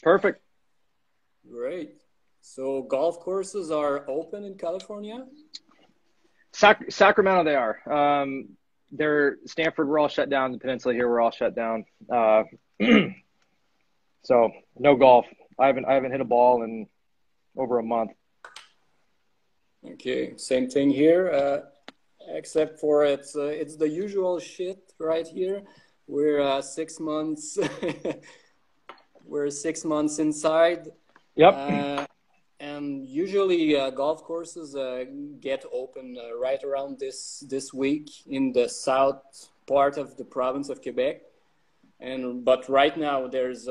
Perfect. Great. So golf courses are open in California? Sacramento, they are. They're Stanford. We're all shut down. The peninsula here, we're all shut down. So no golf. I haven't hit a ball in over a month. Okay, same thing here. Except for it's the usual shit right here. We're 6 months. We're 6 months inside. Yep. And usually golf courses get open right around this week in the south part of the province of Quebec. But right now there's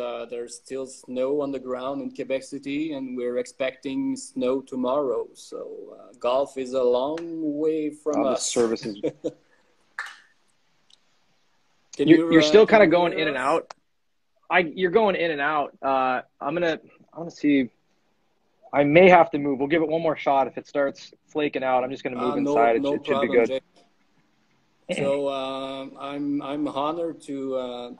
still snow on the ground in Quebec City, and we're expecting snow tomorrow. So golf is a long way from us. The services. You're still kind of going in and out. You're going in and out. I'm gonna see. I may have to move. We'll give it one more shot. If it starts flaking out, I'm just gonna move inside. It should be good. Jake. So I'm honored to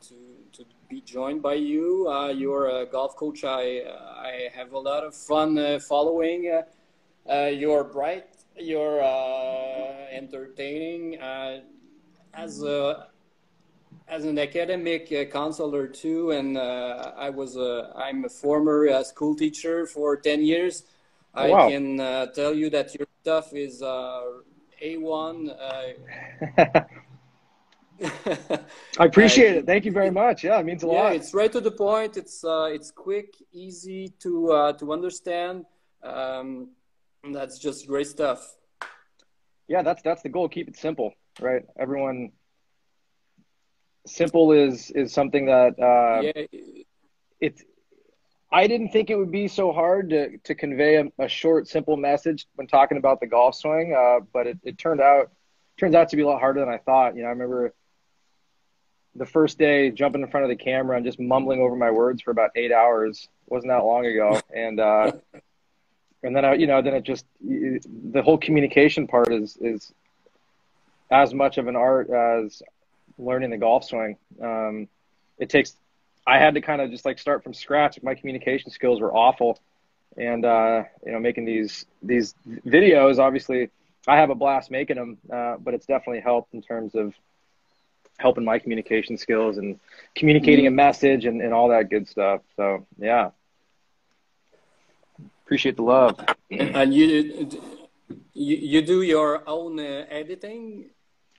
be joined by you. You're a golf coach. I have a lot of fun following. You're bright. You're entertaining. As an academic counselor too, and I'm a former school teacher for 10 years. Oh, wow. I can tell you that your stuff is A1. I appreciate it. Thank you very much. Yeah, it means a lot. Yeah, it's right to the point. It's quick, easy to understand. That's just great stuff. Yeah, that's the goal. Keep it simple, right? Everyone. Simple is something that I didn't think it would be so hard to convey a short, simple message when talking about the golf swing, but it turns out to be a lot harder than I thought. I remember the first day jumping in front of the camera and just mumbling over my words for about 8 hours. Wasn't that long ago, and then then it just the whole communication part is as much of an art as learning the golf swing. I had to kind of just start from scratch. My communication skills were awful, and making these videos, obviously I have a blast making them, but it's definitely helped in terms of helping my communication skills and communicating a message and all that good stuff. So yeah, appreciate the love. And you do your own editing?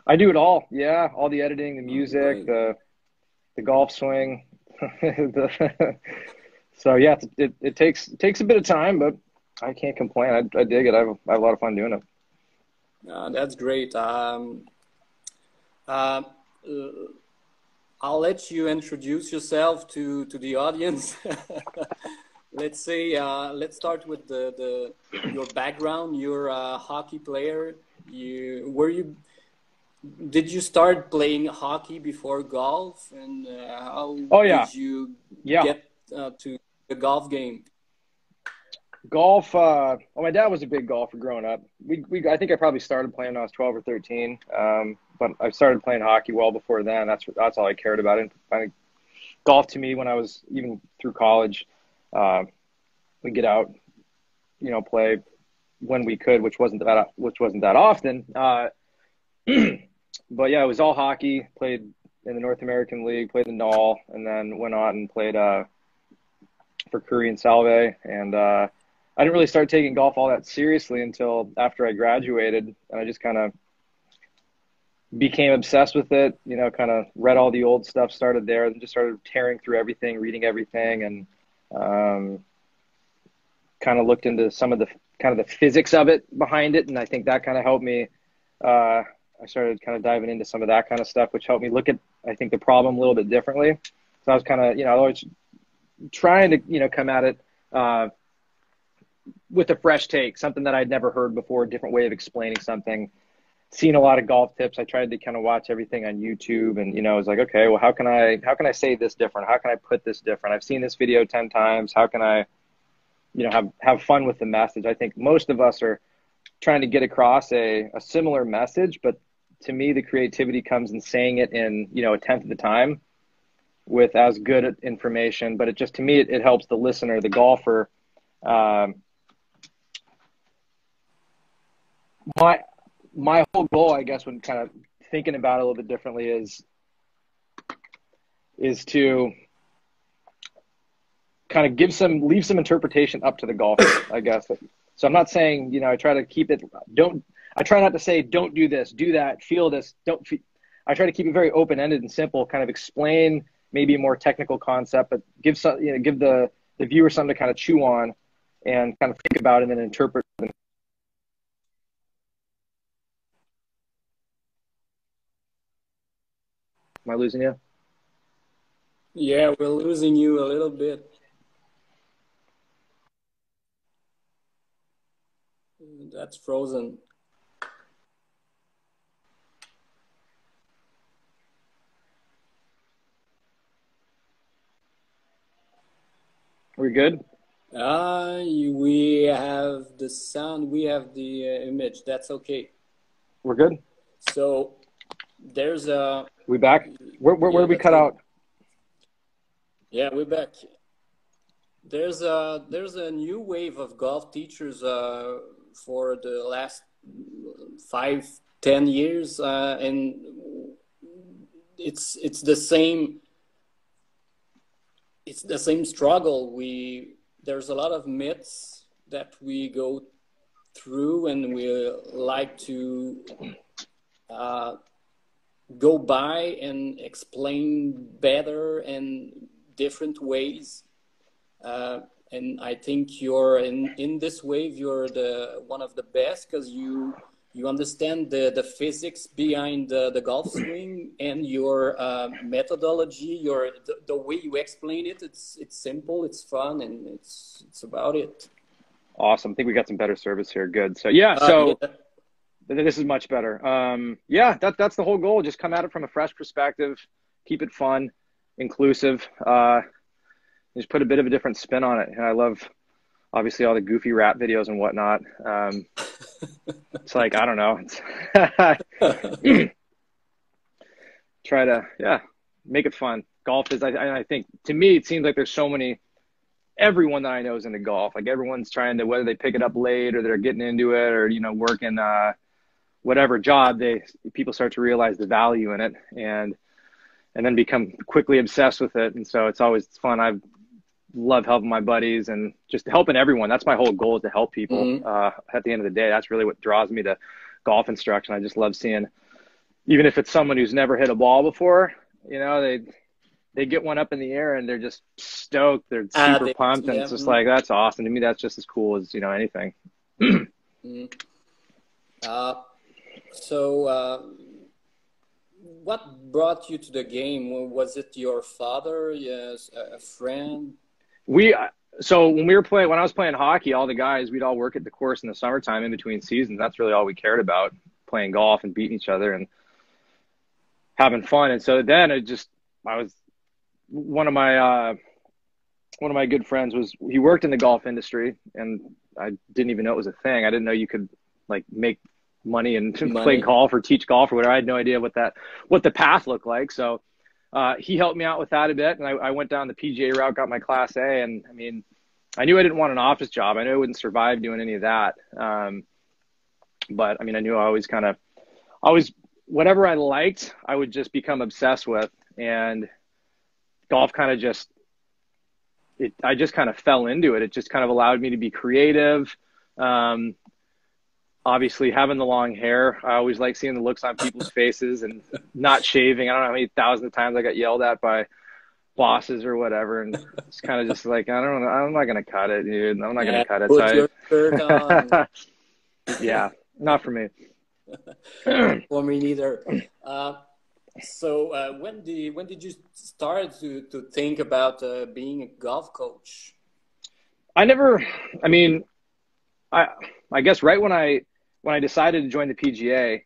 I do it all. Yeah. All the editing, the music, the golf swing. So yeah, it takes a bit of time, but I can't complain. I dig it. I have a lot of fun doing it. That's great. I'll let you introduce yourself to the audience. Let's start with your background. You're a hockey player. Did you start playing hockey before golf, and how did you get to the golf game? Golf. My dad was a big golfer growing up. I think I probably started playing when I was 12 or 13. But I started playing hockey well before then. That's all I cared about. And I think golf to me, when I was even through college, we get out, play when we could, which wasn't that often. But yeah, it was all hockey. Played in the North American League, played the NOL, and then went on and played for Curry and Salve. And I didn't really start taking golf all that seriously until after I graduated, and I just kind of became obsessed with it. Kind of read all the old stuff, started there, and just started tearing through everything, reading everything, and kind of looked into some of the physics of it behind it, and I think that kind of helped me. I started kind of diving into some of that kind of stuff, which helped me look at, I think, the problem a little bit differently. So I was kind of, always trying to, come at it with a fresh take, something that I'd never heard before, a different way of explaining something. Seen a lot of golf tips. I tried to kind of watch everything on YouTube, and I was like, okay, well, how can I say this different? How can I put this different? I've seen this video 10 times. How can I, have fun with the message? I think most of us are trying to get across a similar message, but to me, the creativity comes in saying it in, a tenth of the time. with as good information, but it just, to me, it helps the listener, the golfer. My my whole goal, I guess, when kind of thinking about it a little bit differently, is to kind of leave some interpretation up to the golfer, I guess. So I'm not saying, I try to keep it, I try not to say, don't do this, do that, feel this, I try to keep it very open-ended and simple, kind of explain maybe a more technical concept, but give the viewer something to kind of chew on and kind of think about and then interpret. Am I losing you? Yeah, we're losing you a little bit. That's frozen. Are we good? We have the sound, we have the image. That's okay. We're good? So there's a... We back? Where did we cut out? Yeah, we're back. There's a new wave of golf teachers for the last 5-10 years, and it's the same. It's the same struggle. There's a lot of myths that we go through, and we like to go by and explain better and different ways. And I think you're in this wave, you're one of the best, because you understand the physics behind the golf swing, and your methodology, the way you explain it. It's simple, it's fun, and it's about it. Awesome. I think we got some better service here. Good. So yeah. So this is much better. Yeah, that's the whole goal. Just come at it from a fresh perspective, keep it fun, inclusive. Just put a bit of a different spin on it. And I love, obviously, all the goofy rap videos and whatnot. It's like, I don't know. Try to, make it fun. Golf is, I think, to me, it seems like there's so many, everyone that I know is into golf. Like everyone's trying to, whether they pick it up late or they're getting into it or, working whatever job, people start to realize the value in it and then become quickly obsessed with it. And so it's fun. I love helping my buddies and just helping everyone. That's my whole goal, is to help people. Mm-hmm. At the end of the day, that's really what draws me to golf instruction. I just love seeing, even if it's someone who's never hit a ball before, they get one up in the air and they're just stoked. They're super pumped. And it's just like, that's awesome. To me, that's just as cool as, anything. Mm-hmm. What brought you to the game? Was it your father? Yes, a friend? So when I was playing hockey, all the guys, we'd all work at the course in the summertime in between seasons. That's really all we cared about, playing golf and beating each other and having fun. And so then one of my good friends he worked in the golf industry, and I didn't even know it was a thing. I didn't know you could make money and play golf or teach golf or whatever. I had no idea what the path looked like. So he helped me out with that a bit, and I went down the PGA route, got my Class A, and I mean, I knew I didn't want an office job. I knew I wouldn't survive doing any of that. But I mean, I knew I always whatever I liked, I would just become obsessed with, and golf kind of I just kind of fell into it. It just kind of allowed me to be creative. Obviously, having the long hair, I always like seeing the looks on people's faces, and not shaving. I don't know how many thousands of times I got yelled at by bosses or whatever, and it's kind of just like, I don't know, I'm not gonna cut it, dude. I'm not gonna cut it. Put your shirt on. Yeah, not for me. For me neither. So when did you start to think about being a golf coach? I guess right when I decided to join the PGA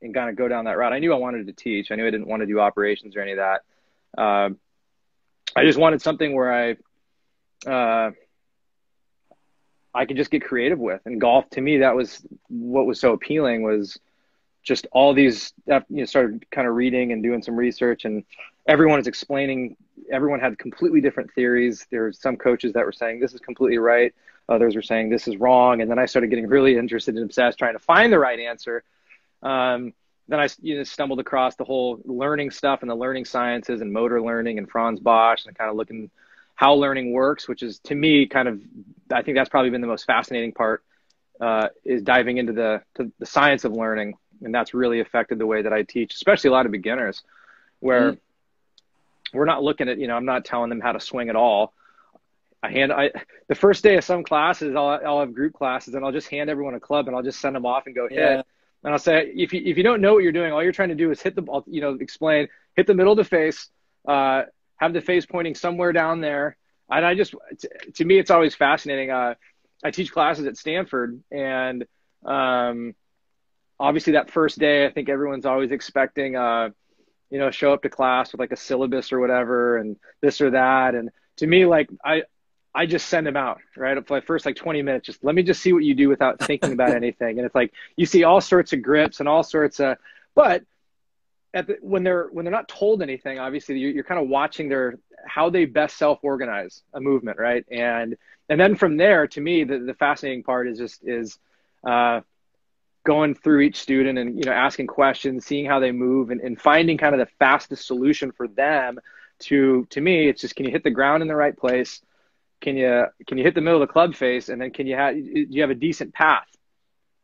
and kind of go down that route, I knew I wanted to teach. I knew I didn't want to do operations or any of that. I just wanted something where I could just get creative with. And golf, to me, that was what was so appealing, was just all these, started kind of reading and doing some research, and everyone is explaining, everyone had completely different theories. There were some coaches that were saying this is completely right. Others were saying this is wrong. And then I started getting really interested and obsessed trying to find the right answer. Then I stumbled across the whole learning stuff and the learning sciences and motor learning and Franz Bosch and kind of looking how learning works, which is, to me, kind of, I think that's probably been the most fascinating part, is diving into the science of learning. And that's really affected the way that I teach, especially a lot of beginners, where we're not looking at, I'm not telling them how to swing at all. The first day of some classes, I'll have group classes, and I'll just hand everyone a club, and I'll just send them off and go hit. And I'll say, if you don't know what you're doing, all you're trying to do is hit the ball, explain, hit the middle of the face, have the face pointing somewhere down there. And to me, it's always fascinating. I teach classes at Stanford, and obviously that first day, I think everyone's always expecting, show up to class with like a syllabus or whatever, and this or that. And to me, like, I just send them out, right? For the first 20 minutes, just let me just see what you do without thinking about anything. And it's like, you see all sorts of grips and all sorts of, but when they're not told anything, obviously you're kind of watching how they best self-organize a movement, right? And then from there, to me, the fascinating part is going through each student and, asking questions, seeing how they move, and finding kind of the fastest solution for them. To me, it's just, can you hit the ground in the right place? Can you hit the middle of the club face? And then do you have a decent path,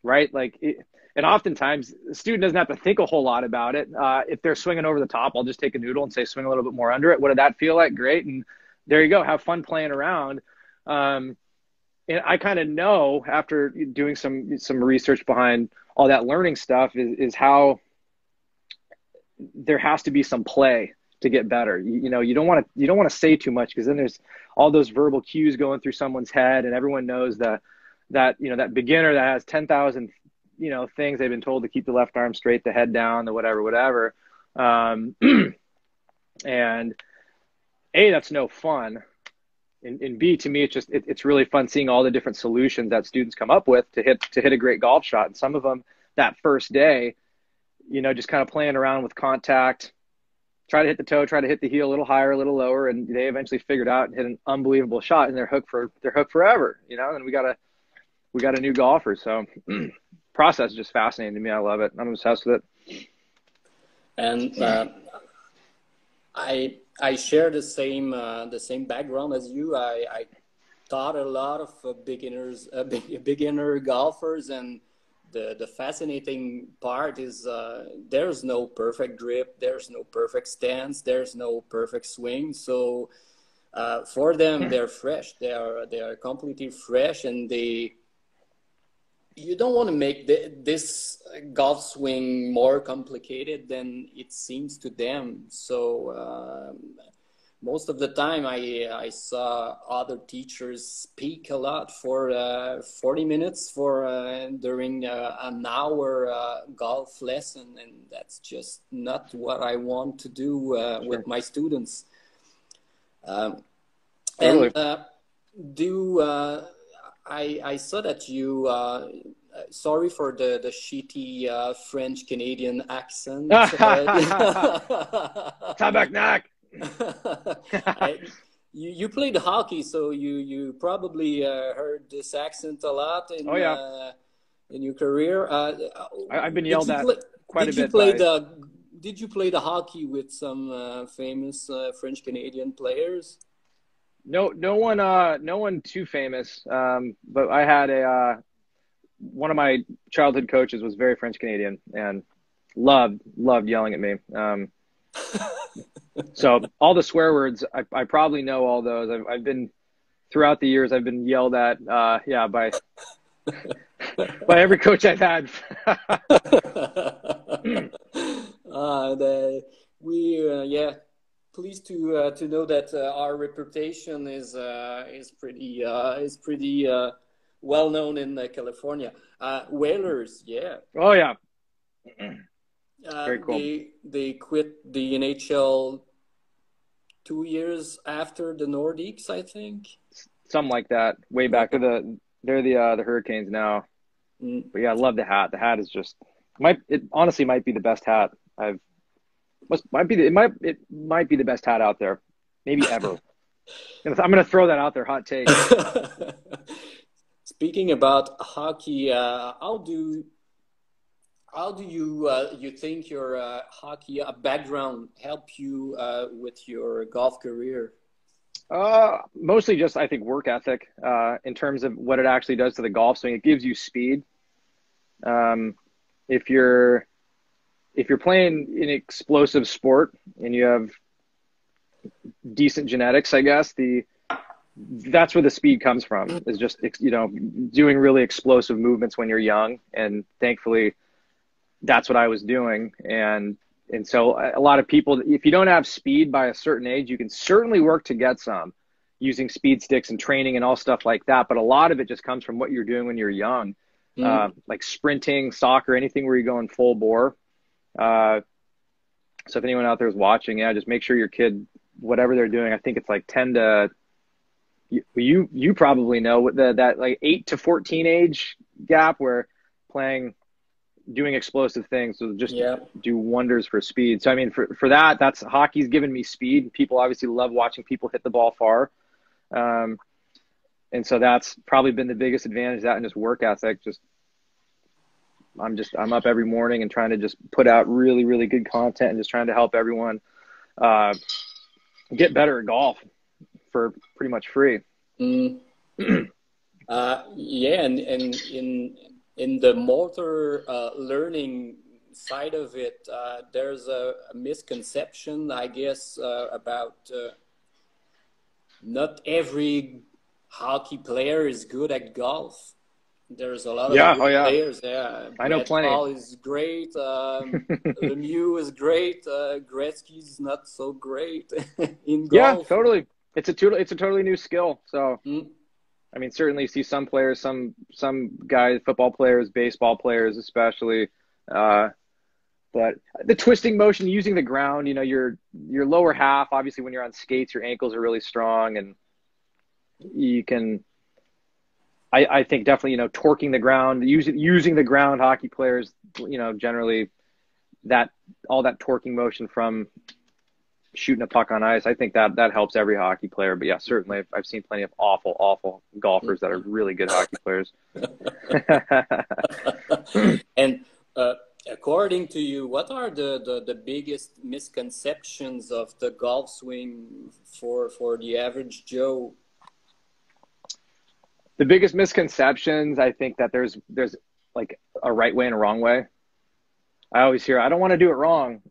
right? And oftentimes the student doesn't have to think a whole lot about it. If they're swinging over the top, I'll just take a noodle and say, swing a little bit more under it. What did that feel like? Great. And there you go. Have fun playing around. And I kind of know, after doing some research behind all that learning stuff, is how there has to be some play to get better. You don't want to say too much, because then there's all those verbal cues going through someone's head, and everyone knows that beginner that has 10,000 things they've been told to keep the left arm straight, the head down, the whatever. And A, that's no fun. And B, to me, it's really fun seeing all the different solutions that students come up with to hit a great golf shot. And some of them that first day, just kind of playing around with contact, try to hit the toe, try to hit the heel a little higher, a little lower, and they eventually figured out and hit an unbelievable shot, and they're hooked forever. And we got a new golfer. So process is just fascinating to me. I love it. I'm obsessed with it. And I share the same background as you. I taught a lot of beginner golfers, and the fascinating part is there's no perfect grip, there's no perfect stance, there's no perfect swing. So for them, they're fresh. They are completely fresh, and you don't want to make this golf swing more complicated than it seems to them. So most of the time I saw other teachers speak a lot for 40 minutes during an hour golf lesson, and that's just not what I want to do with my students. Totally. And I saw that you, sorry for the shitty French Canadian accent. Tabarnak. You played hockey, so you probably heard this accent a lot in your career. I've been yelled at quite a bit. Did you play the hockey with some famous French Canadian players? No one too famous. But I had one of my childhood coaches was very French Canadian and loved yelling at me. So all the swear words, I probably know all those. I've been throughout the years, I've been yelled at, by every coach I've had. Pleased to know that our reputation is pretty well known in California. Whalers, yeah. Oh yeah. Very cool. They quit the NHL 2 years after the Nordiques, I think. Something like that. Way back. They're the Hurricanes now. But yeah, I love the hat. The hat is just it honestly might be the best hat I've it might be the best hat out there, maybe ever. I'm going to throw that out there. Hot take. Speaking about hockey, how do you think your hockey background help you with your golf career? Mostly just, I think, work ethic, in terms of what it actually does to the golf swing. It gives you speed. If you're playing an explosive sport and you have decent genetics, I guess that's where the speed comes from, is just, doing really explosive movements when you're young. And thankfully that's what I was doing. And so a lot of people, if you don't have speed by a certain age, you can certainly work to get some using speed sticks and training and all stuff like that. But a lot of it just comes from what you're doing when you're young, like sprinting, soccer, anything where you're going full bore. So if anyone out there is watching, just make sure your kid, whatever they're doing, I think it's like 10 to, you probably know that like 8 to 14 age gap where doing explosive things will just do wonders for speed. So, I mean, for that, hockey's given me speed. People obviously love watching people hit the ball far. And so that's probably been the biggest advantage of that, and just work ethic. I'm up every morning and trying to just put out really, really good content and just trying to help everyone get better at golf for pretty much free. And in the motor learning side of it, there's a misconception, I guess, about not every hockey player is good at golf. There's a lot of good players. I know plenty. Paul is great. Lemieux is great. Gretzky's not so great in golf. Yeah, totally. It's a totally new skill. So, I mean, certainly see some players, some guys, football players, baseball players, especially. But the twisting motion, using the ground, your lower half, obviously when you're on skates, your ankles are really strong, and you can, I think definitely, torquing the ground, using the ground, hockey players, generally all that torquing motion from shooting a puck on ice, I think that helps every hockey player. But yeah, certainly I've seen plenty of awful golfers that are really good hockey players. And according to you, what are the biggest misconceptions of the golf swing for the average Joe? The biggest misconceptions, I think that there's like a right way and a wrong way. I always hear, I don't want to do it wrong.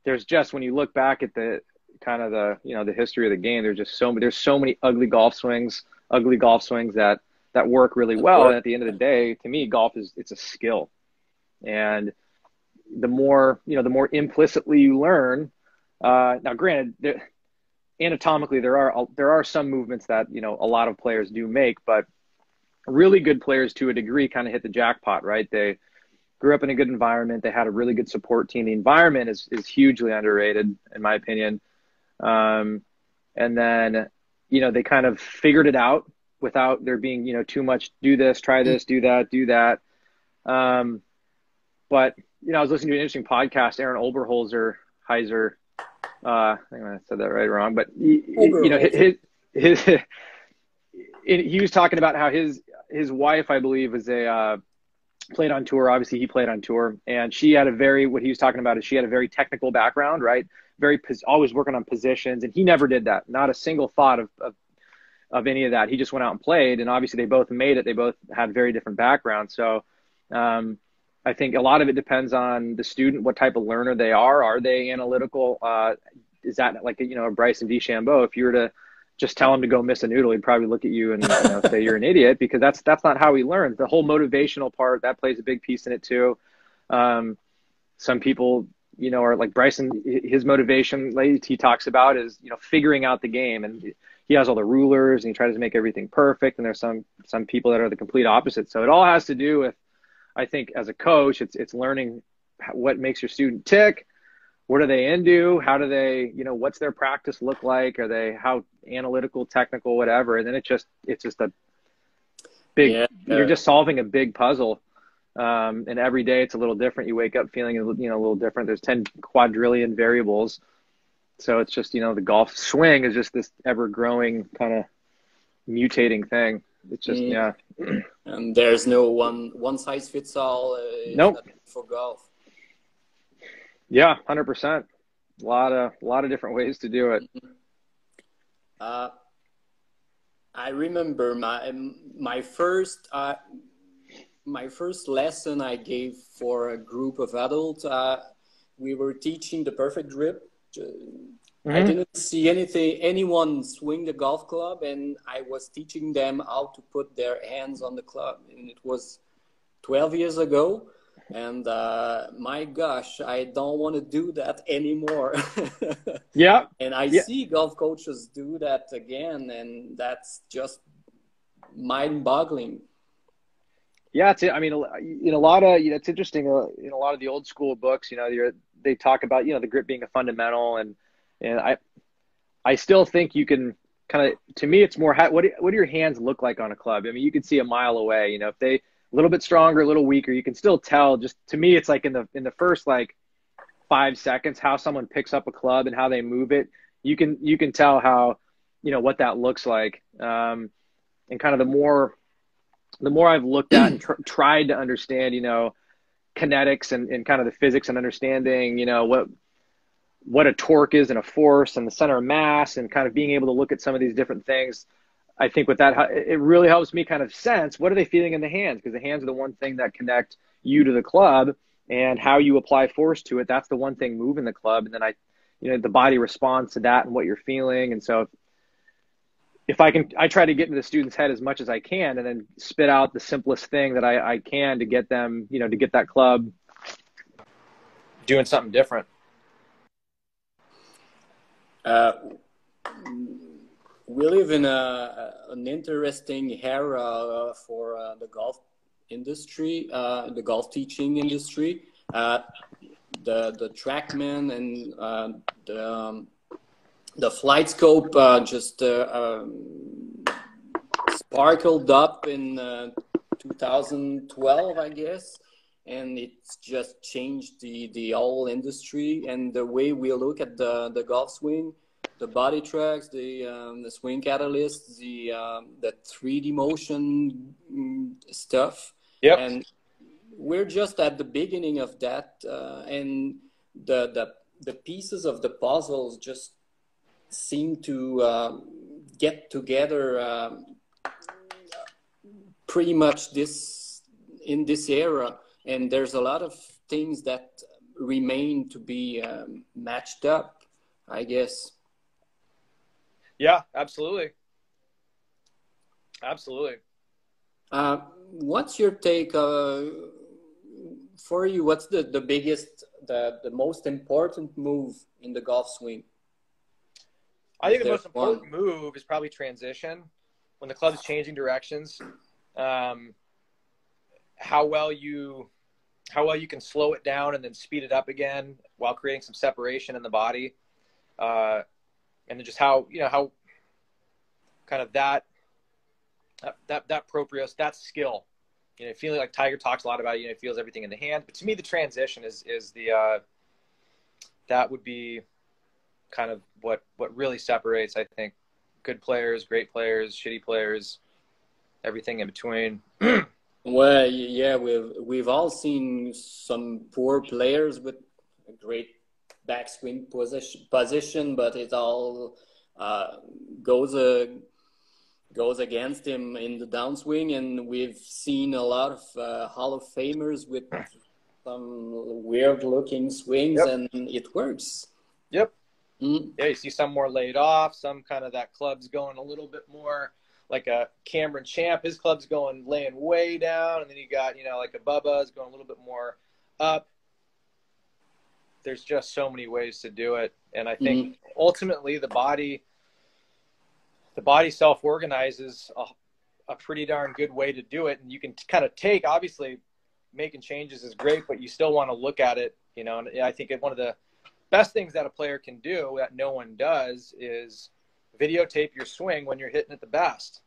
There's just, when you look back at the kind of the history of the game, there's so many ugly golf swings that work really well. And at the end of the day, to me, golf it's a skill. And the more implicitly you learn, now granted, anatomically there are some movements that, a lot of players do make, but really good players to a degree kind of hit the jackpot, right? They grew up in a good environment. They had a really good support team. The environment is hugely underrated, in my opinion. And then, they kind of figured it out without there being, too much, do this, try this, do that, do that. But, I was listening to an interesting podcast, Aaron Oberholzer, Heiser, I think I said that right or wrong, but he was talking about how his wife, I believe, was played on tour. Obviously he played on tour, and she had what he was talking about is she had a very technical background, right? Always working on positions. And he never did that. Not a single thought of any of that. He just went out and played, and obviously they both made it. They both had very different backgrounds. So, I think a lot of it depends on the student, what type of learner they are. Are they analytical? Is that like, a Bryson DeChambeau? If you were to just tell him to go miss a noodle, he'd probably look at you and say you're an idiot, because that's not how he learns. The whole motivational part, that plays a big piece in it too. Some people, are like Bryson, his motivation, like he talks about, is, figuring out the game, and he has all the rulers and he tries to make everything perfect. And there's some people that are the complete opposite. So it all has to do with, I think, as a coach, it's learning what makes your student tick. What are they into? How do they, what's their practice look like? Are they how analytical, technical, whatever? And then it's just a big, you're just solving a big puzzle. And every day it's a little different. You wake up feeling, you know, a little different. There's 10 quadrillion variables. So it's just, you know, the golf swing is just this ever growing kind of mutating thing. It's just, yeah. And there's no one size fits all Nope. for golf. Yeah, 100%. A lot of different ways to do it. I remember my first lesson I gave for a group of adults. We were teaching the perfect grip. I didn't see anyone swing the golf club, and I was teaching them how to put their hands on the club. And it was 12 years ago. And my gosh, I don't want to do that anymore. Yeah. And I see golf coaches do that again, and that's just mind-boggling. Yeah, I mean, in a lot of, you know, it's interesting. In a lot of the old school books, you know, they talk about, you know, the grip being a fundamental, and I still think you can kind of, to me, it's more what do your hands look like on a club? I mean, you can see a mile away. You know, if they a little bit stronger, a little weaker, you can still tell. Just to me, it's like in the first like 5 seconds, how someone picks up a club and how they move it. You can tell how, you know, what that looks like. And kind of the more I've looked at and tried to understand, you know, kinetics and kind of the physics and understanding, you know, what a torque is and a force and the center of mass, and kind of being able to look at some of these different things. I think with that, it really helps me kind of sense what are they feeling in the hands, because the hands are the one thing that connect you to the club, and how you apply force to it. That's the one thing moving the club. And then you know, the body responds to that and what you're feeling. And so if I try to get into the student's head as much as I can, and then spit out the simplest thing that I can to get them, you know, to get that club doing something different. We live in an interesting era for the golf industry, the golf teaching industry. The TrackMan and the Flight Scope just sparkled up in 2012, I guess, and it's just changed the whole industry and the way we look at the golf swing. The body tracks, the swing catalysts, the 3D motion stuff. Yep. And we're just at the beginning of that, and the pieces of the puzzles just seem to get together pretty much in this era. And there's a lot of things that remain to be matched up, I guess. Yeah, absolutely. Absolutely. What's your take for you? What's the biggest, the most important move in the golf swing? I think the most important move is probably transition. When the club's changing directions, how well you can slow it down and then speed it up again while creating some separation in the body. And then just how kind of that proprios, that skill, you know, feeling like Tiger talks a lot about, you know, feels everything in the hand. But to me, the transition is the, that would be kind of what really separates, I think, good players, great players, shitty players, everything in between. Well, yeah, we've all seen some poor players with a great backswing position, but it all goes against him in the downswing, and we've seen a lot of Hall of Famers with some weird-looking swings, and it works. Yep. Yeah, you see some more laid off, some kind of that club's going a little bit more like a Cameron Champ. His club's laying way down, and then you got, you know, like a Bubba's going a little bit more up. There's just so many ways to do it, and I think ultimately the body self-organizes a pretty darn good way to do it. And you can kind of take, obviously making changes is great, but you still want to look at it, you know. And I think one of the best things that a player can do that no one does is videotape your swing when you're hitting it the best.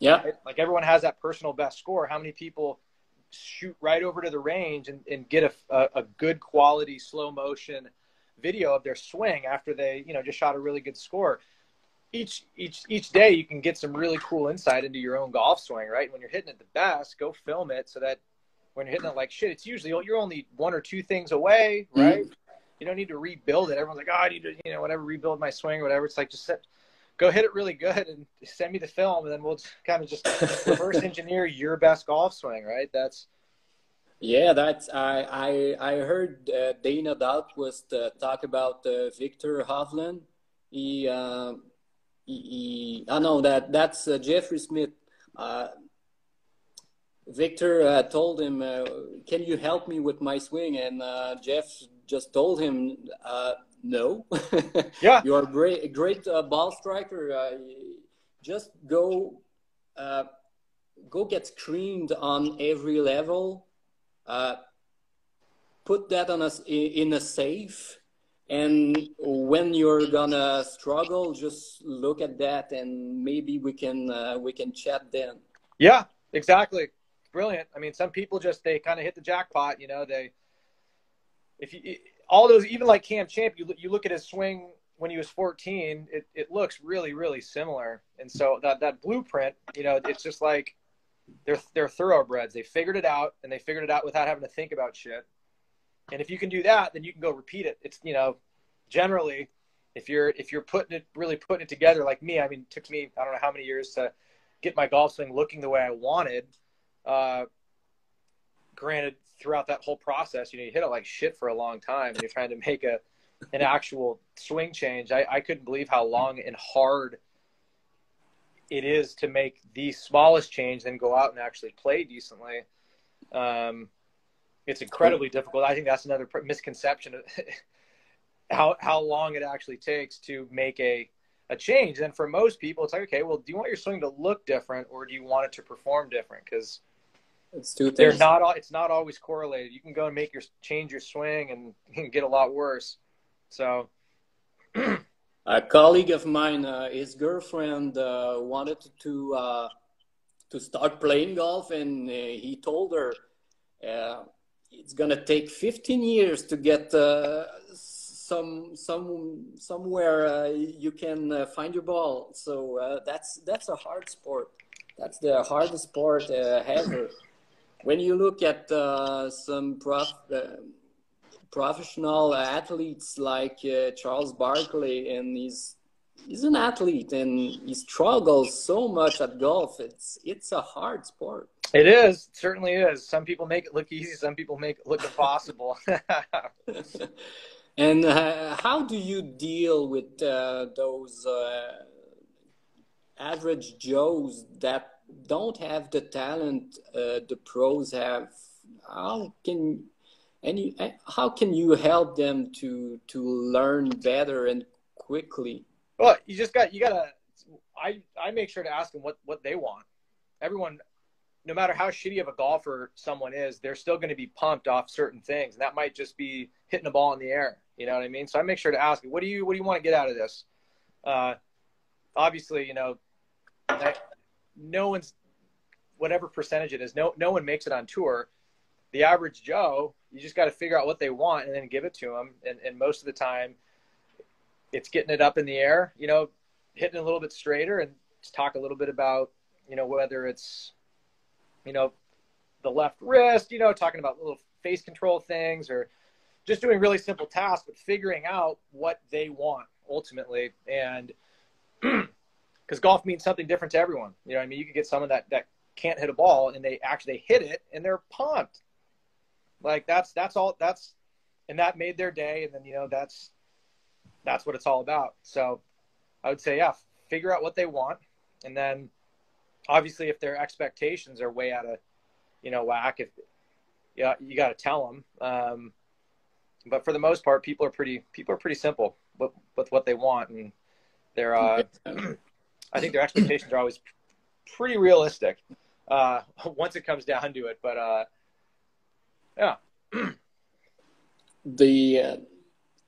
Yeah. Right? Like everyone has that personal best score. How many people shoot right over to the range and get a good quality slow motion video of their swing after they, just shot a really good score. Each day you can get some really cool insight into your own golf swing, right? When you're hitting it the best, go film it so that when you're hitting it like shit, it's usually you're only one or two things away, right? Mm-hmm. You don't need to rebuild it. Everyone's like, oh, I need to, whatever, rebuild my swing or whatever. It's like, just go hit it really good and send me the film, and then we'll kind of just reverse engineer your best golf swing, right? That's I heard Dana Dowd was talk about Victor Hovland. That's Jeffrey Smith. Victor told him, "Can you help me with my swing?" And Jeff just told him, "No. Yeah, you are a great ball striker. Just go get screened on every level. Put that in a safe, and when you're gonna struggle, just look at that, and maybe we can chat then." Yeah, exactly. Brilliant. I mean, some people they kind of hit the jackpot. All those, even like Cam Champ, you look at his swing when he was 14, it looks really, really similar. And so that blueprint, it's just like they're thoroughbreds. They figured it out, and they figured it out without having to think about shit. And if you can do that, then you can go repeat it. It's, generally, if you're really putting it together like me, I mean, it took me, I don't know how many years to get my golf swing looking the way I wanted. Granted, throughout that whole process, you hit it like shit for a long time, and you're trying to make an actual swing change. I couldn't believe how long and hard it is to make the smallest change, then go out and actually play decently. It's incredibly difficult. I think that's another misconception of how long it actually takes to make a change. And for most people, it's like, okay, well, do you want your swing to look different, or do you want it to perform different? Because it's two things. It's not always correlated. You can go and change your swing and get a lot worse. So a colleague of mine, his girlfriend wanted to start playing golf, and he told her it's gonna take 15 years to get somewhere you can find your ball. So that's a hard sport. That's the hardest sport ever. When you look at some professional athletes like Charles Barkley, and he's an athlete, and he struggles so much at golf. It's a hard sport. It is. It certainly is. Some people make it look easy. Some people make it look impossible. And how do you deal with those average Joes that don't have the talent the pros have? How can you help them to learn better and quickly? Well, you gotta. I make sure to ask them what they want. Everyone, no matter how shitty of a golfer someone is, they're still going to be pumped off certain things, and that might just be hitting a ball in the air. You know what I mean? So I make sure to ask, what do you want to get out of this? Obviously, no one's, whatever percentage it is, no one makes it on tour. The average Joe, you just got to figure out what they want and then give it to them. And most of the time, it's getting it up in the air, hitting a little bit straighter, and just talk a little bit about, whether it's, the left wrist, talking about little face control things, or just doing really simple tasks, but figuring out what they want ultimately. And because golf means something different to everyone. I mean? You could get someone that can't hit a ball, and they actually hit it and they're pumped. Like that's all, and that made their day. And then, that's what it's all about. So I would say, yeah, figure out what they want. And then obviously if their expectations are way out of, whack, you got to tell them. But for the most part, people are pretty simple with what they want. And they're, I think their expectations are always pretty realistic once it comes down to it. But yeah. The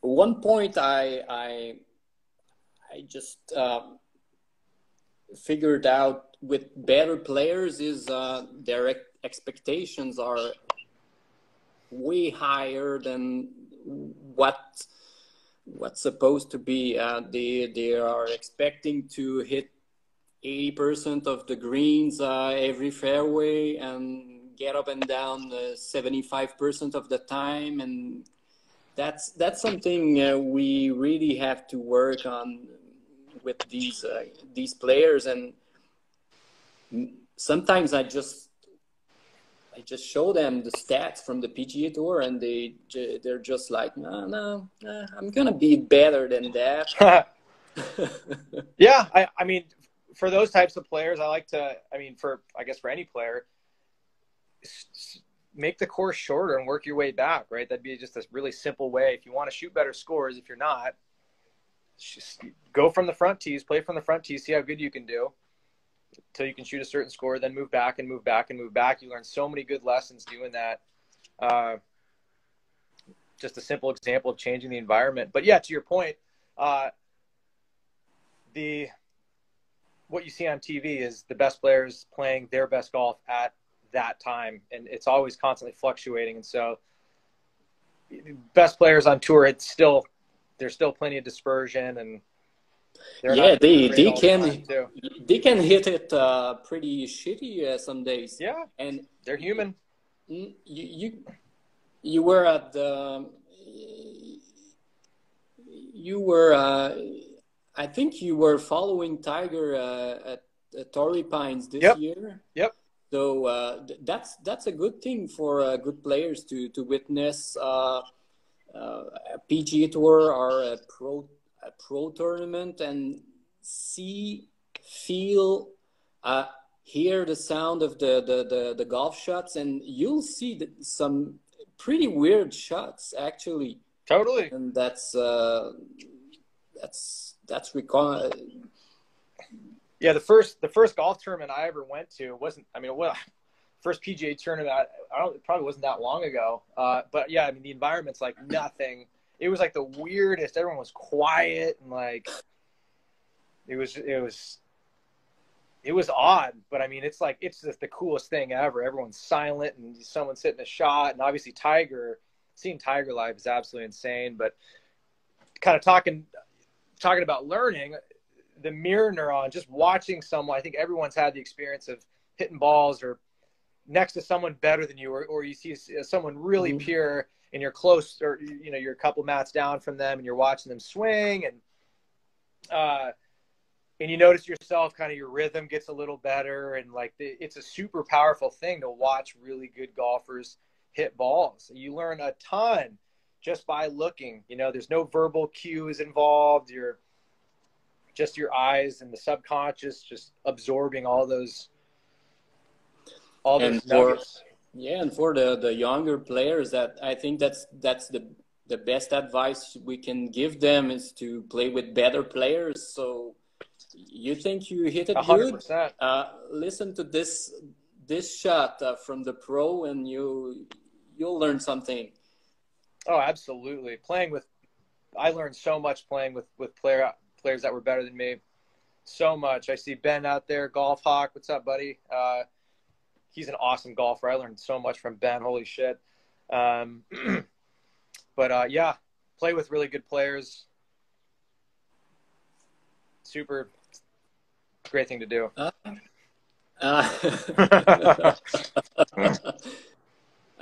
one point I just figured out with better players is their expectations are way higher than what's supposed to be. They are expecting to hit 80% of the greens every fairway and get up and down 75% of the time, and that's something we really have to work on with these players. And sometimes I just show them the stats from the PGA Tour, and they're just like, no, I'm gonna be better than that. Yeah, I mean, for those types of players, I guess for any player, make the course shorter and work your way back, right? That'd be just a really simple way. If you want to shoot better scores, if you're not, just go from the front tees, play from the front tees, see how good you can do until you can shoot a certain score, then move back and move back and move back. You learn so many good lessons doing that. Just a simple example of changing the environment. But yeah, to your point, what you see on TV is the best players playing their best golf at that time, and it's always constantly fluctuating. And so best players on tour, there's still plenty of dispersion, and they can hit it pretty shitty some days. Yeah, and they're human. You were at the I think you were following Tiger at Torrey Pines this year. Yep. So that's a good thing for good players to witness a PGA Tour or a pro tournament and see, feel, hear the sound of the golf shots, and you'll see some pretty weird shots actually. Totally. And that's yeah, the first golf tournament I ever went to first PGA tournament, it probably wasn't that long ago. But yeah, I mean, the environment's like nothing. It was like the weirdest. Everyone was quiet, and like it was odd. But I mean, it's just the coolest thing ever. Everyone's silent, and someone's hitting a shot, and obviously seeing Tiger live is absolutely insane. But kind of talking about learning, the mirror neuron, just watching someone. I think everyone's had the experience of hitting balls or next to someone better than you, or you see someone really pure and you're close, or you're a couple mats down from them and you're watching them swing, and you notice yourself, kind of your rhythm gets a little better, and like it's a super powerful thing to watch really good golfers hit balls. You learn a ton just by looking. There's no verbal cues involved. You're just your eyes and the subconscious just absorbing all those nuggets. And for the younger players, that I think that's the best advice we can give them is to play with better players. So you think you hit it 100%. Good? Listen to this shot from the pro, and you'll learn something. Oh, absolutely. I learned so much playing with players that were better than me. So much. I see Ben out there, Golf Hawk. What's up, buddy? He's an awesome golfer. I learned so much from Ben. Holy shit. But yeah, play with really good players. Super great thing to do.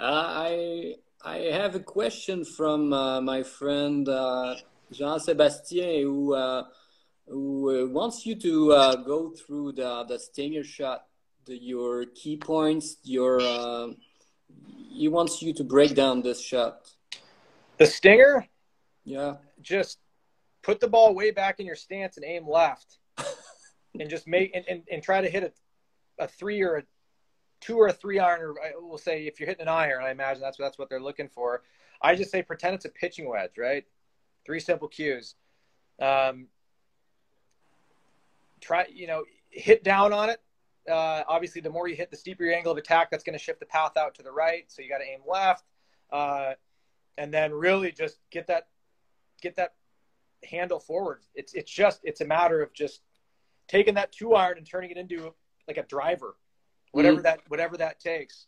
I have a question from my friend Jean-Sébastien, who wants you to go through the stinger shot, your key points. He wants you to break down this shot. The stinger? Yeah. Just put the ball way back in your stance and aim left, and just and try to hit a 3 or a 2 or a 3 iron, or we'll say if you're hitting an iron, I imagine that's what they're looking for. I just say pretend it's a pitching wedge, right? 3 simple cues. Try, hit down on it. Obviously, the more you hit, the steeper your angle of attack. That's going to shift the path out to the right. So you got to aim left, and then really just get that handle forward. It's a matter of just taking that 2-iron and turning it into like a driver, whatever that takes.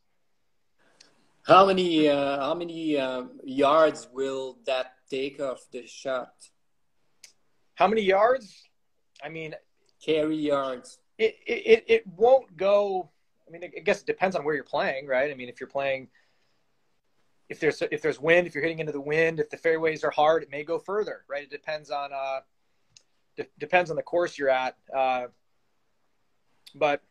How many yards will that take off the shot? How many yards? I mean, carry yards. It won't go. I mean, I guess it depends on where you're playing, right? I mean, if you're playing, if there's wind, if you're hitting into the wind, if the fairways are hard, it may go further, right? It depends on the course you're at. But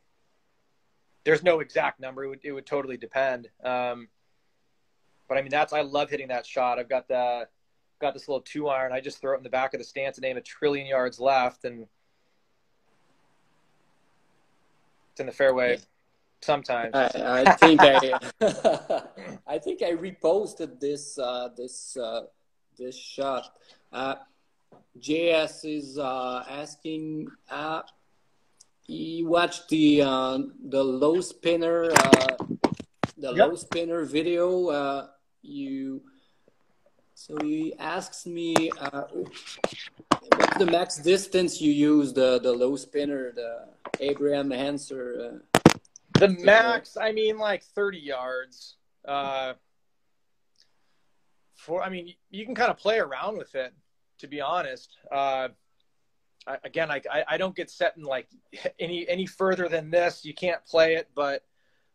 there's no exact number. It would totally depend. But I mean, I love hitting that shot. I've got this little 2-iron. I just throw it in the back of the stance and aim a trillion yards left, and it's in the fairway sometimes. I think I think I reposted this shot. JS is asking. He watched the low spinner low spinner video. So he asks me what's the max distance you use the low spinner, the Abraham Hanser. The max, I mean, like 30 yards. I mean, you can kind of play around with it, to be honest. I don't get set in like any further than this. You can't play it, but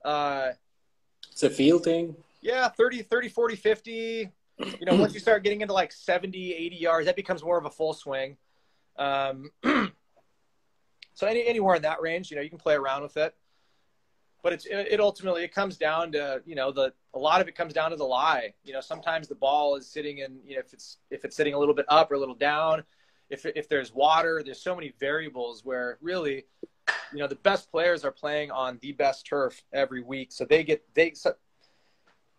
it's a feel thing. Yeah, 30, 40, 50. You know, once you start getting into like 70, 80 yards, that becomes more of a full swing. So anywhere in that range, you know, you can play around with it. But it ultimately comes down to, you know, a lot of it comes down to the lie. You know, sometimes the ball is sitting in, you know, if it's sitting a little bit up or a little down, if there's water, there's so many variables where really, you know, the best players are playing on the best turf every week. So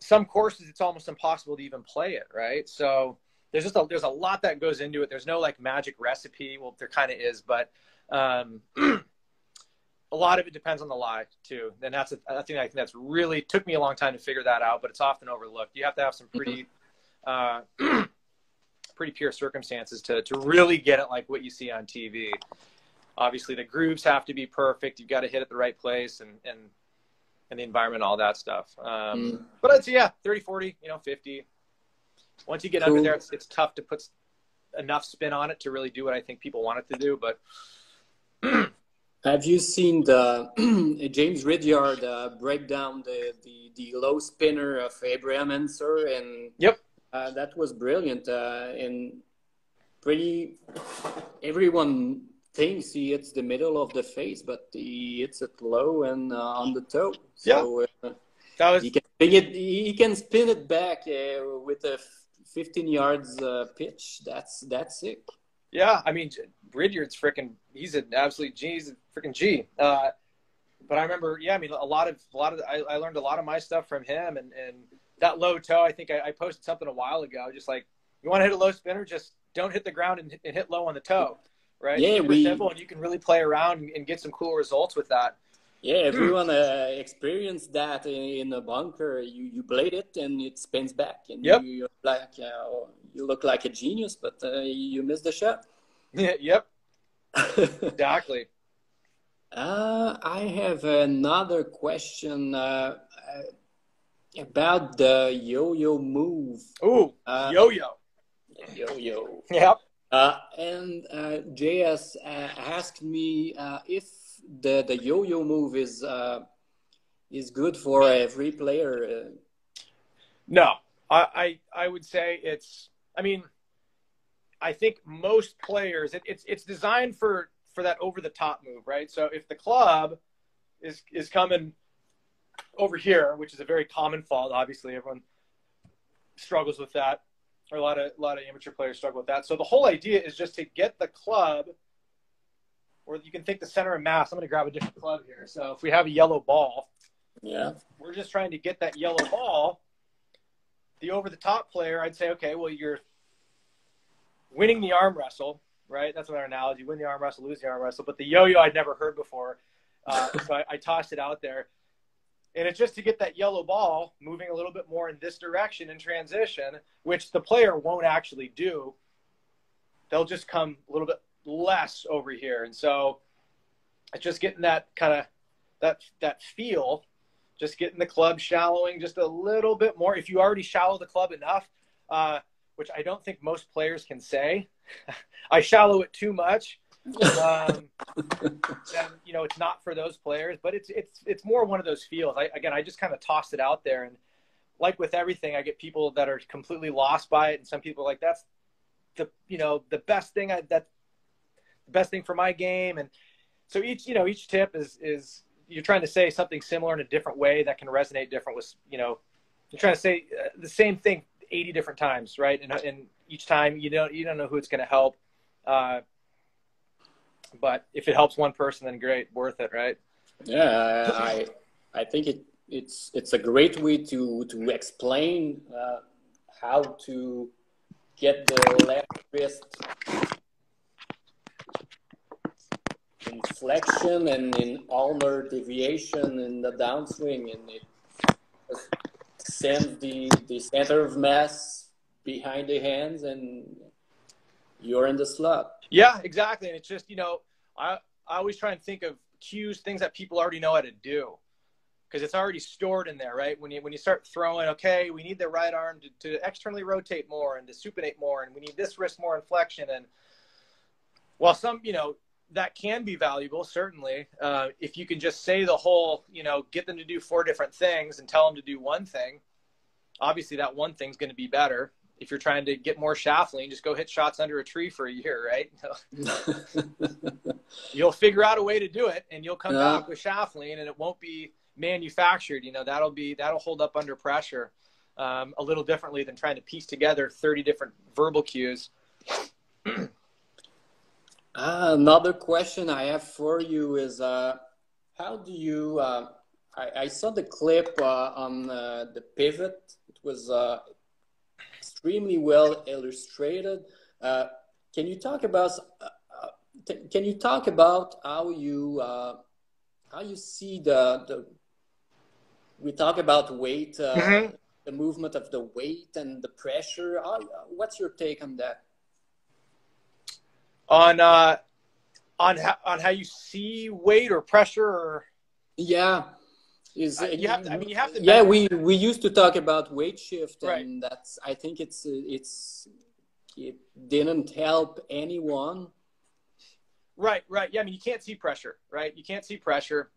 some courses, it's almost impossible to even play it, right? So there's a lot that goes into it. There's no like magic recipe. Well, there kind of is, but a lot of it depends on the lie too. And that's I think that's really took me a long time to figure that out, but it's often overlooked. You have to have some pretty pure circumstances to really get it like what you see on TV. Obviously the grooves have to be perfect. You've got to hit at the right place and the environment, all that stuff. But I'd say, 30, 40, you know, 50. Once you get under there, it's tough to put enough spin on it to really do what I think people want it to do. But have you seen the James Ridyard break down the low spinner of Abraham Hanser? And yep, that was brilliant. And everyone thinks he hits the middle of the face, but he hits it low and on the toe. So he can spin it back with a 15 yards pitch. That's sick. Yeah, I mean, Ridyard's he's an absolute G. He's a freaking G. But I remember, I mean, I learned a lot of my stuff from him, and that low toe. I think I posted something a while ago, just like, you want to hit a low spinner, just don't hit the ground and hit low on the toe, right? Yeah, it's simple, and you can really play around and get some cool results with that. Yeah, everyone experienced that in a bunker. You blade it and it spins back, and you look like a genius, but you missed the shot. Yep. Exactly. I have another question about the yo-yo move. Ooh, yo-yo. Yo-yo. Yep. And JS asked me if the yo-yo move is good for every player. No, I would say I mean, I think most players, it's designed for that over the top move, right? So if the club is coming over here, which is a very common fault, obviously everyone struggles with that, or a lot of amateur players struggle with that. So the whole idea is just to get the club, or you can think the center of mass. I'm going to grab a different club here. So if we have a yellow ball, we're just trying to get that yellow ball. The over-the-top player, I'd say, okay, well, you're winning the arm wrestle, right? That's our analogy. Win the arm wrestle, lose the arm wrestle. But the yo-yo I'd never heard before, so I tossed it out there. And it's just to get that yellow ball moving a little bit more in this direction in transition, which the player won't actually do. They'll just come a little bit less over here. And so just getting that kind of that feel, just getting the club shallowing just a little bit more. If you already shallow the club enough, which I don't think most players can say, I shallow it too much. Then, you know, it's not for those players, but it's more one of those feels. I just kind of tossed it out there, and like with everything, I get people that are completely lost by it, and some people are like, that's the, you know, the best thing that's the best thing for my game. And so each tip is you're trying to say something similar in a different way that can resonate different with, you know, you're trying to say the same thing 80 different times, right? And each time you don't know who it's going to help. But if it helps one person, then great, worth it, right? Yeah, I think it's a great way to explain how to get the left wrist in flexion and in ulnar deviation in the downswing, and it sends the center of mass behind the hands, and you're in the slot. Yeah, exactly. And it's just, you know, I always try and think of cues, things that people already know how to do, because it's already stored in there, right? When you start throwing, okay, we need the right arm to externally rotate more and to supinate more, and we need this wrist more in flexion. And while some, you know, that can be valuable, certainly, if you can just say the whole, you know, get them to do 4 different things and tell them to do one thing, obviously that one thing's going to be better. If you're trying to get more shaft lean, just go hit shots under a tree for a year, right? You'll figure out a way to do it, and you'll come back with shaft lean, and it won't be manufactured. You know, that'll hold up under pressure a little differently than trying to piece together 30 different verbal cues. Another question I have for you is, how do you, I saw the clip on the pivot. It was extremely well illustrated. Can you talk about how you see we talk about weight, the movement of the weight and the pressure. What's your take on that? On how you see weight or pressure, or yeah, you have to. Yeah, we used to talk about weight shift, and right. that's, I think it didn't help anyone. Right. Yeah, I mean, you can't see pressure, right? You can't see pressure,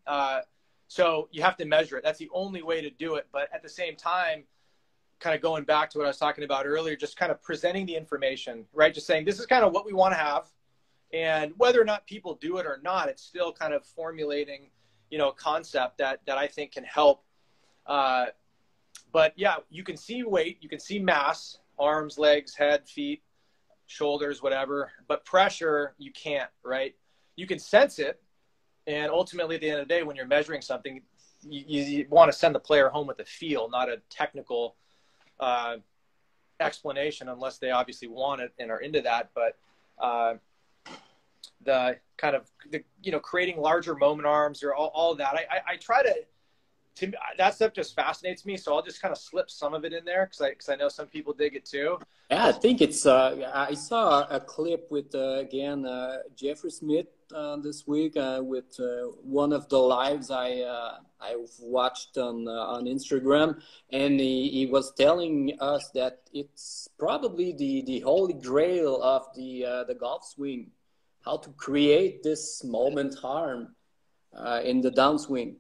so you have to measure it. That's the only way to do it. But at the same time, kind of going back to what I was talking about earlier, just kind of presenting the information, right? Just saying, this is kind of what we want to have. And whether or not people do it or not, it's still kind of formulating, you know, a concept that I think can help. But yeah, you can see weight, you can see mass, arms, legs, head, feet, shoulders, whatever. But pressure, you can't, right? You can sense it. And ultimately, at the end of the day, when you're measuring something, you want to send the player home with a feel, not a technical explanation, unless they obviously want it and are into that. But the kind of creating larger moment arms or all of that, I try to that stuff just fascinates me, so I'll just kind of slip some of it in there because I know some people dig it too. Yeah, I think it's I saw a clip with again Jeffrey Smith this week with one of the lives I've watched on Instagram, and he was telling us that it's probably the holy grail of the golf swing, how to create this moment arm in the downswing.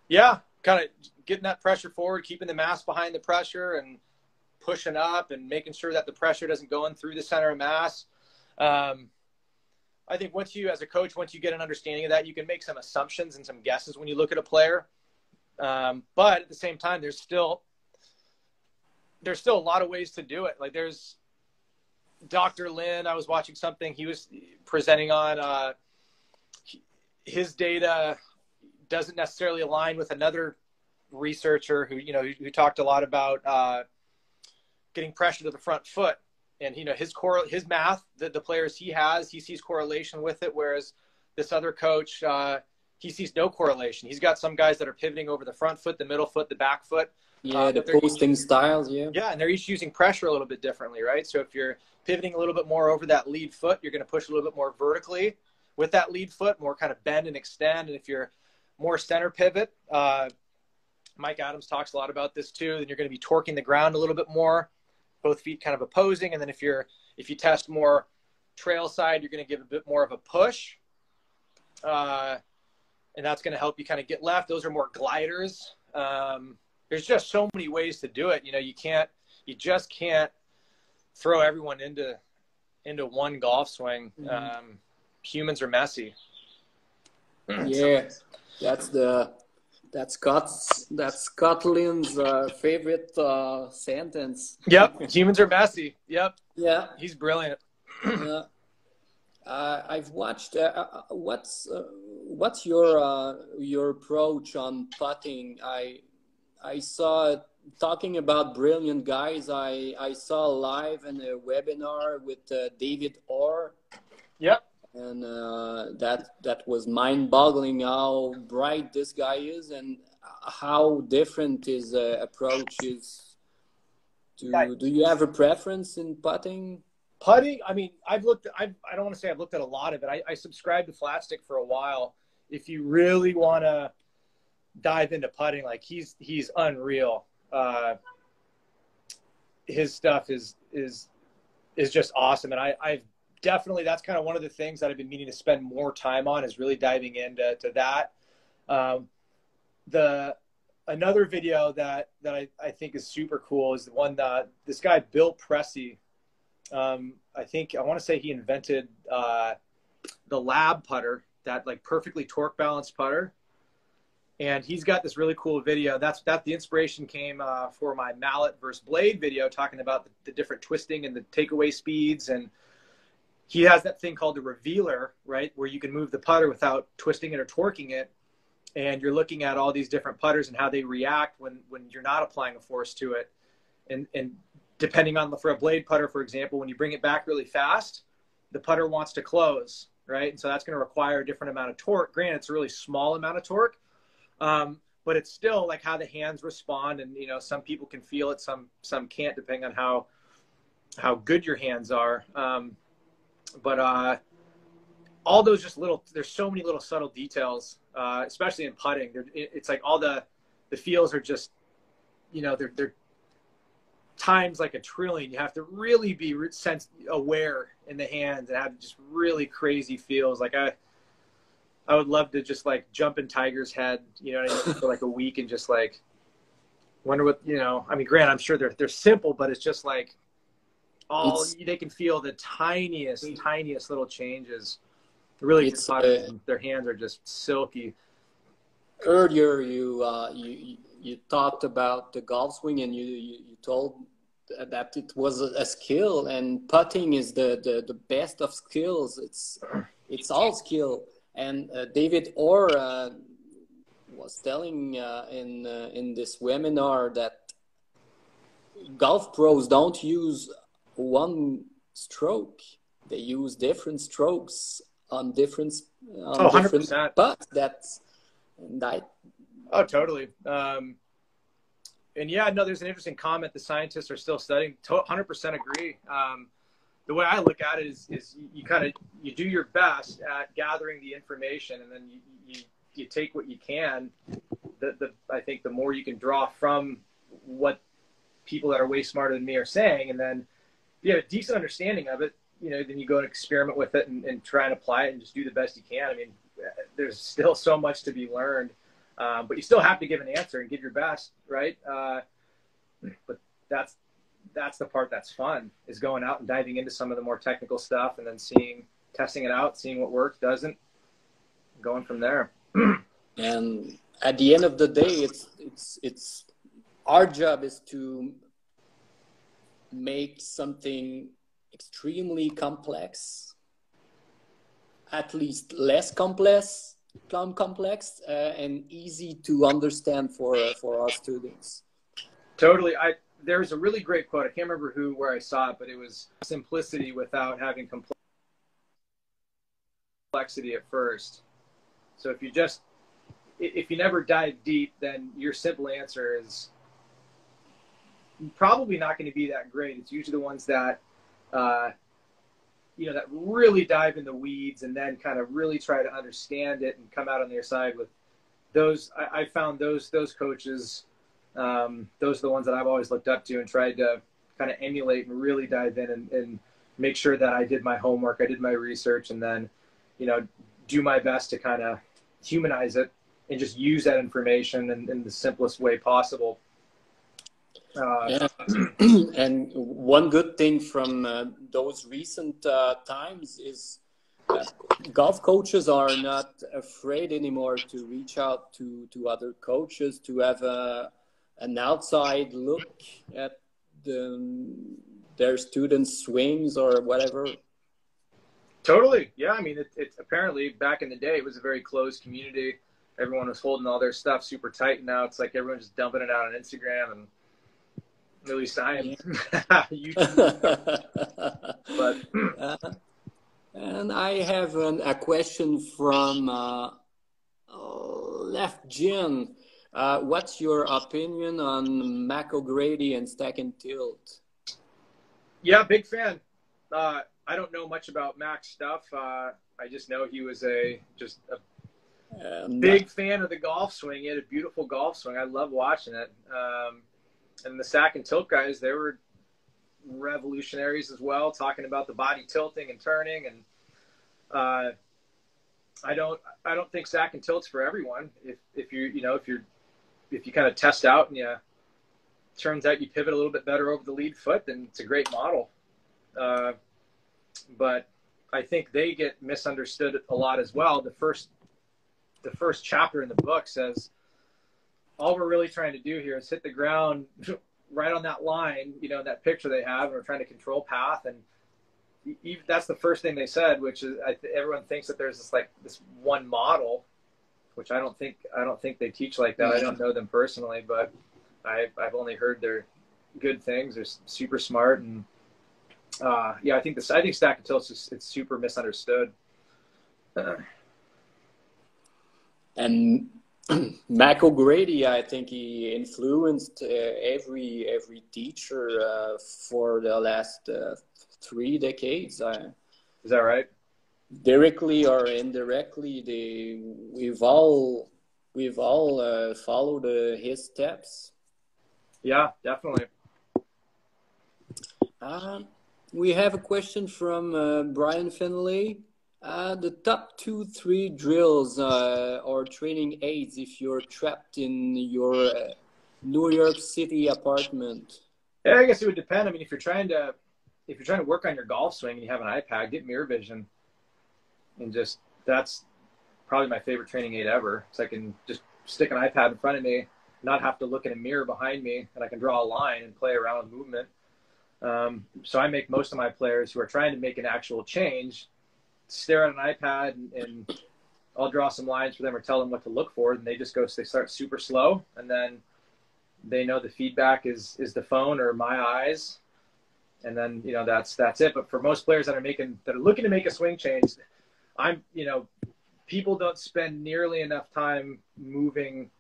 Yeah, kind of getting that pressure forward, keeping the mass behind the pressure, and pushing up and making sure that the pressure doesn't go in through the center of mass. I think once you get an understanding of that, you can make some assumptions and some guesses when you look at a player. But at the same time, there's still a lot of ways to do it. Like there's Dr. Lin, I was watching something he was presenting on, his data doesn't necessarily align with another researcher who talked a lot about getting pressure to the front foot, and his math, the players he sees correlation with it, whereas this other coach he sees no correlation. He's got some guys that are pivoting over the front foot, the middle foot, the back foot. Yeah, the posting styles. Yeah, and they're each using pressure a little bit differently, right? So if you're pivoting a little bit more over that lead foot, you're going to push a little bit more vertically. with that lead foot, more kind of bend and extend. And if you're more center pivot, Mike Adams talks a lot about this too, then you're going to be torquing the ground a little bit more, both feet kind of opposing. And then if you test more trail side, you're going to give a bit more of a push. And that's going to help you kind of get left. Those are more gliders. There's just so many ways to do it. You know, you just can't throw everyone into one golf swing. Humans are messy. Yeah, that's Scotland's favorite sentence. Yep, humans are messy. Yep. Yeah, he's brilliant. Yeah. I've watched. What's your approach on putting? I saw talking about brilliant guys. I saw live in a webinar with David Orr. Yep. And that was mind-boggling how bright this guy is and how different his approach is. Do you have a preference in putting? Putting, I mean, I don't want to say I've looked at a lot of it. I subscribed to Flat Stick for a while. If you really want to dive into putting, like he's unreal. His stuff is just awesome. And I've definitely, that's kind of one of the things that I've been meaning to spend more time on, is really diving into that. Another video that I think is super cool is the one that this guy, Bill Pressey, I want to say he invented the lab putter, that like perfectly torque balanced putter. And he's got this really cool video. That's the inspiration came for my mallet versus blade video, talking about the different twisting and the takeaway speeds. And he has that thing called the revealer, right, where you can move the putter without twisting it or torquing it. And you're looking at all these different putters and how they react when you're not applying a force to it. And depending on for a blade putter, for example, when you bring it back really fast, the putter wants to close, right? And so that's going to require a different amount of torque. Granted, it's a really small amount of torque, but it's still like how the hands respond. And, you know, some people can feel it, some can't, depending on how good your hands are. But all those just there's so many little subtle details, especially in putting. It's like all the feels are just, you know, they're times like a trillion. You have to really be aware in the hands and have just really crazy feels. Like I would love to just like jump in Tiger's head, you know what I mean, for like a week and just like wonder what, you know, I mean, granted, I'm sure they're simple, but it's just like they can feel the tiniest little changes. Really, their hands are just silky. Earlier, you talked about the golf swing, and you told that it was a skill, and putting is the best of skills. It's all skill. And David Orr was telling in this webinar that golf pros don't use one stroke; they use different strokes on different 100%. But that's that. Oh, totally. And yeah, no, there's an interesting comment. The scientists are still studying. 100% agree. The way I look at it is you do your best at gathering the information, and then you take what you can. I think the more you can draw from what people that are way smarter than me are saying, and then if you have a decent understanding of it, you know, then you go and experiment with it and try and apply it and just do the best you can. I mean, there's still so much to be learned, but you still have to give an answer and give your best, right? But that's the part that's fun, is going out and diving into some of the more technical stuff and then testing it out, seeing what works, doesn't, going from there. And at the end of the day, it's our job is to make something extremely complex, at least less complex, and easy to understand for our students. Totally. There's a really great quote. I can't remember where I saw it, but it was simplicity without having complexity at first. So if you never dive deep, then your simple answer is probably not going to be that great. It's usually the ones that that really dive in the weeds and then kind of really try to understand it and come out on their side with those. I found those coaches, those are the ones that I've always looked up to and tried to kind of emulate and really dive in and make sure that I did my homework, I did my research, and then, do my best to kind of humanize it and just use that information in the simplest way possible. Yeah. And one good thing from those recent times is golf coaches are not afraid anymore to reach out to other coaches to have an outside look at their students' swings or whatever. Totally. Yeah. I mean, it's apparently back in the day, it was a very closed community. Everyone was holding all their stuff super tight. And now it's like everyone's just dumping it out on Instagram, and at least I am. But and I have a question from Left Gin. What's your opinion on Mac O'Grady and Stack and Tilt? Yeah, big fan. I don't know much about Mac's stuff. I just know he was a big fan of the golf swing. He had a beautiful golf swing. I love watching it. And the Stack and Tilt guys, they were revolutionaries as well, talking about the body tilting and turning. And I don't think Stack and Tilt's for everyone. If you kind of test out and turns out you pivot a little bit better over the lead foot, then it's a great model. But I think they get misunderstood a lot as well. The first chapter in the book says all we're really trying to do here is hit the ground right on that line, that picture they have, and we're trying to control path. And that's the first thing they said, which is everyone thinks that there's this one model, which I don't think they teach like that. I don't know them personally, but I've only heard their good things. They're super smart, and I think Stack and Tilt it's super misunderstood. And Mac O'Grady, I think he influenced every teacher for the last 3 decades. Is that right? Directly or indirectly, we've all followed his steps. Yeah, definitely. We have a question from Brian Finlay. The top 2-3 drills or training aids if you're trapped in your New York City apartment. Yeah, I guess it would depend. I mean, if you're trying to work on your golf swing and you have an iPad, get Mirror Vision, and that's probably my favorite training aid ever. So I can just stick an iPad in front of me, not have to look in a mirror behind me, and I can draw a line and play around with movement. So I make most of my players who are trying to make an actual change stare at an iPad, and I'll draw some lines for them or tell them what to look for, and they start super slow, and then they know the feedback is the phone or my eyes, and then that's it. But for most players that are looking to make a swing change, people don't spend nearly enough time moving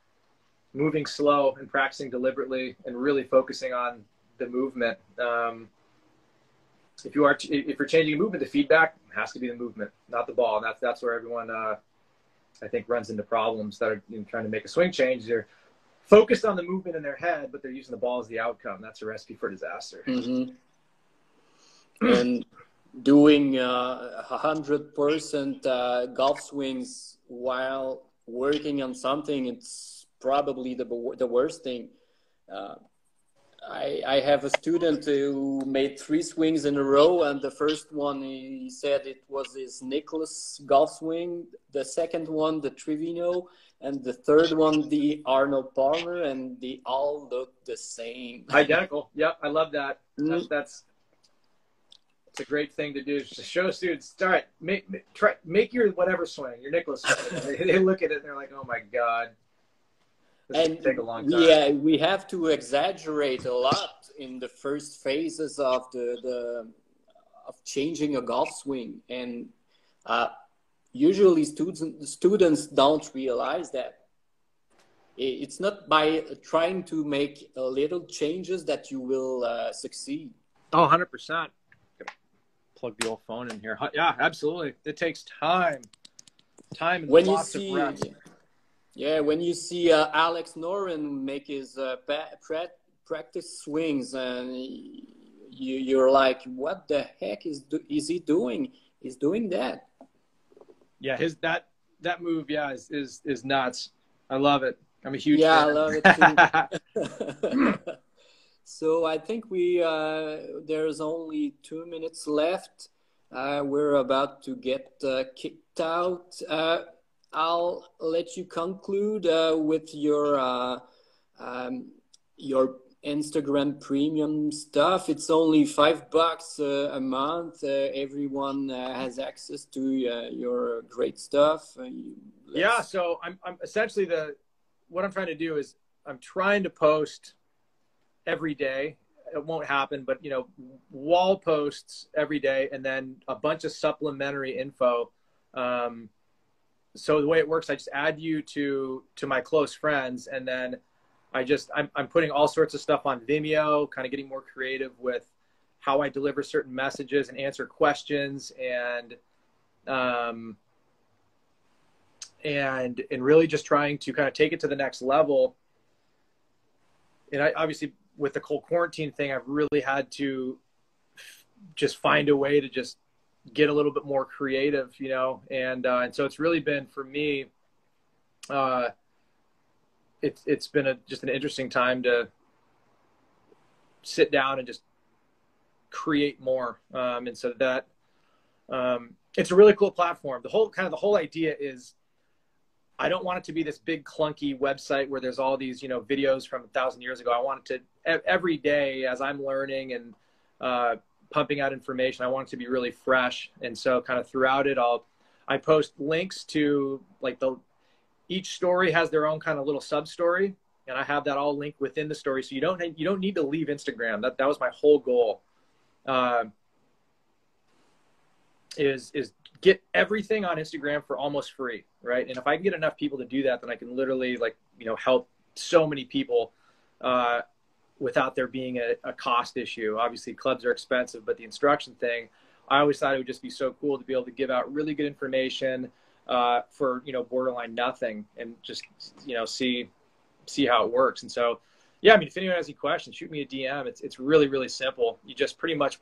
slow and practicing deliberately and really focusing on the movement. If you're changing a movement, the feedback has to be the movement, not the ball. And that's where everyone, I think, runs into problems that are trying to make a swing change. They're focused on the movement in their head, but they're using the ball as the outcome. That's a recipe for disaster. Mm-hmm. And doing 100% golf swings while working on something, it's probably the worst thing. I have a student who made 3 swings in a row, and the first one, he said it was his Nicklaus golf swing, the second one, the Trevino, and the third one, the Arnold Palmer, and they all looked the same. Identical. Yep, I love that. That's it's a great thing to do, is to show students, all right, make your whatever swing, your Nicklaus swing. They look at it and they're like, oh my God. And take a long time. We have to exaggerate a lot in the first phases of of changing a golf swing, and usually students don't realize that. It's not by trying to make little changes that you will succeed. Oh, 100%. plug the old phone in here. Yeah, absolutely. It takes time and When you lots of see, reps. yeah, when you see Alex Noren make his practice swings, and you're like, what the heck is he doing? He's doing that. Yeah, that move, yeah, is nuts. I love it. I'm a huge Yeah, fan. I love it too. So I think there's only 2 minutes left. We're about to get kicked out. I'll let you conclude with your Instagram premium stuff. It's only $5 a month. Everyone has access to your great stuff. Yeah, so I'm essentially what I'm trying to do is I'm trying to post every day. It won't happen, but wall posts every day, and then a bunch of supplementary info. So the way it works, I just add you to my close friends, and then I'm putting all sorts of stuff on Vimeo, kind of getting more creative with how I deliver certain messages and answer questions, and really just trying to kind of take it to the next level. And I obviously, with the whole quarantine thing, I've really had to just find a way to just get a little bit more creative, and so it's really been, for me, it's been just an interesting time to sit down and just create more. And so that it's a really cool platform. The whole idea is, I don't want it to be this big clunky website where there's all these, videos from 1,000 years ago. I want it to, every day as I'm learning and pumping out information, I want it to be really fresh. And so kind of throughout it, I post links to, like, each story has their own kind of little sub story, and I have that all linked within the story. So you don't need to leave Instagram. That was my whole goal. Is get everything on Instagram for almost free, right? And if I can get enough people to do that, then I can literally, help so many people without there being a cost issue. Obviously, clubs are expensive, but the instruction thing, I always thought it would just be so cool to be able to give out really good information for borderline nothing, and just see how it works. And so, yeah, I mean, if anyone has any questions, shoot me a DM. It's really, really simple. You just pretty much,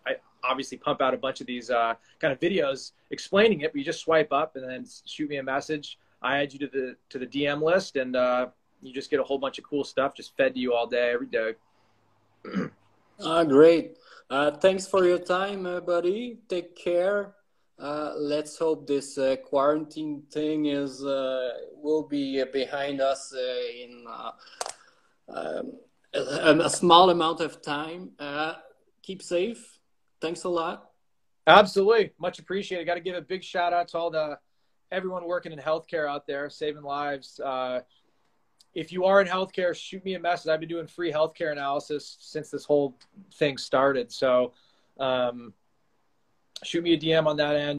I obviously pump out a bunch of these kind of videos explaining it, but you just swipe up and then shoot me a message. I add you to the DM list, and you just get a whole bunch of cool stuff just fed to you all day, every day. Great. Thanks for your time, buddy. Take care. Let's hope this quarantine thing will be behind us in a small amount of time. Keep safe. Thanks a lot. Absolutely. Much appreciated. Got to give a big shout out to everyone working in healthcare out there, saving lives. If you are in healthcare, shoot me a message. I've been doing free healthcare analysis since this whole thing started. So shoot me a DM on that end.